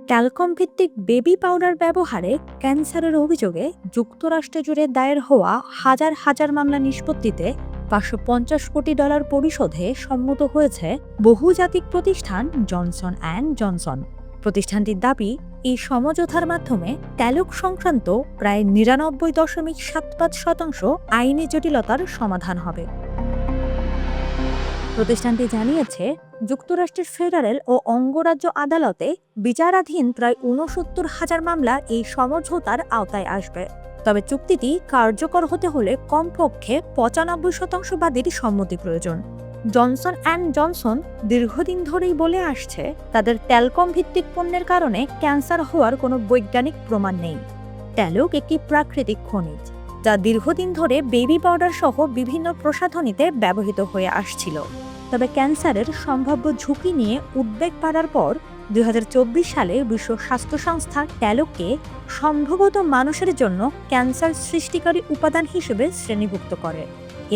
Talcum ভিত্তিক baby powder ব্যবহারে ক্যান্সারের অভিযোগে যুক্তরাষ্ট্র জুড়ে দায়ের হওয়া হাজার হাজার মামলা নিষ্পত্তিতে $550 কোটি পরিশোধে সম্মত হয়েছে বহুজাতিক প্রতিষ্ঠান জনসন অ্যান্ড জনসন। প্রতিষ্ঠানটির দাবি, এই সমঝোতার মাধ্যমে ট্যালক সংক্রান্ত প্রায় 99.75% আইনি জটিলতার সমাধান হবে। প্রতিষ্ঠানটি জানিয়েছে, যুক্তরাষ্ট্রের ফেডারেল ও অঙ্গরাজ্য আদালতে বিচারাধীন প্রায় ৬৯,০০০ মামলা এই সমঝোতার আওতায় আসবে। তবে চুক্তিটি কার্যকর হতে হলে কমপক্ষে ৯৫% বাদীর সম্মতি প্রয়োজন। জনসন অ্যান্ড জনসন দীর্ঘদিন ধরেই বলে আসছে, তাদের ট্যালকম ভিত্তিক পণ্যের কারণে ক্যান্সার হওয়ার কোনো বৈজ্ঞানিক প্রমাণ নেই। ট্যালক একটি প্রাকৃতিক খনিজ, যা দীর্ঘদিন ধরে বেবি পাউডার সহ বিভিন্ন প্রসাধনীতে ব্যবহৃত হয়ে আসছিল। তবে ক্যান্সারের সম্ভাব্য ঝুঁকি নিয়ে উদ্বেগ বাড়ার পর ২০২৪ সালে বিশ্ব স্বাস্থ্য সংস্থা ট্যালককে সম্ভবত মানুষের জন্য ক্যান্সার সৃষ্টিকারী উপাদান হিসেবে শ্রেণীভুক্ত করে।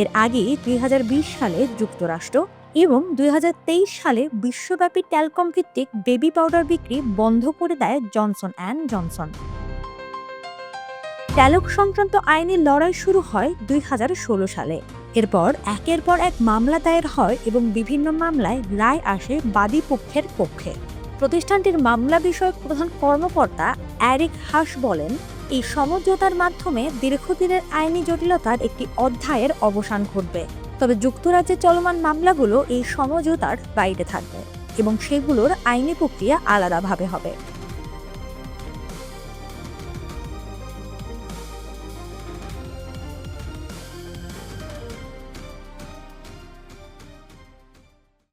এর আগে ২০২০ সালে যুক্তরাষ্ট্র এবং ২০২৩ সালে বিশ্বব্যাপী ট্যালকম ভিত্তিক বেবি পাউডার বিক্রি বন্ধ করে দেয় জনসন অ্যান্ড জনসন। ট্যালক সংক্রান্ত আইনি লড়াই শুরু হয় ২০১৬ সালে। এরপর একের পর এক মামলা দায়ের হয় এবং বিভিন্ন মামলায় রায় আসে বাদী পক্ষের পক্ষে। প্রতিষ্ঠানটির মামলা বিষয়ক প্রধান কর্মকর্তা এরিক হাস বলেন, এই সমঝোতার মাধ্যমে দীর্ঘদিনের আইনি জটিলতার একটি অধ্যায়ের অবসান ঘটবে। তবে যুক্তরাজ্যে চলমান মামলাগুলো এই সমঝোতার বাইরে থাকবে এবং সেগুলোর আইনি প্রক্রিয়া আলাদাভাবে হবে।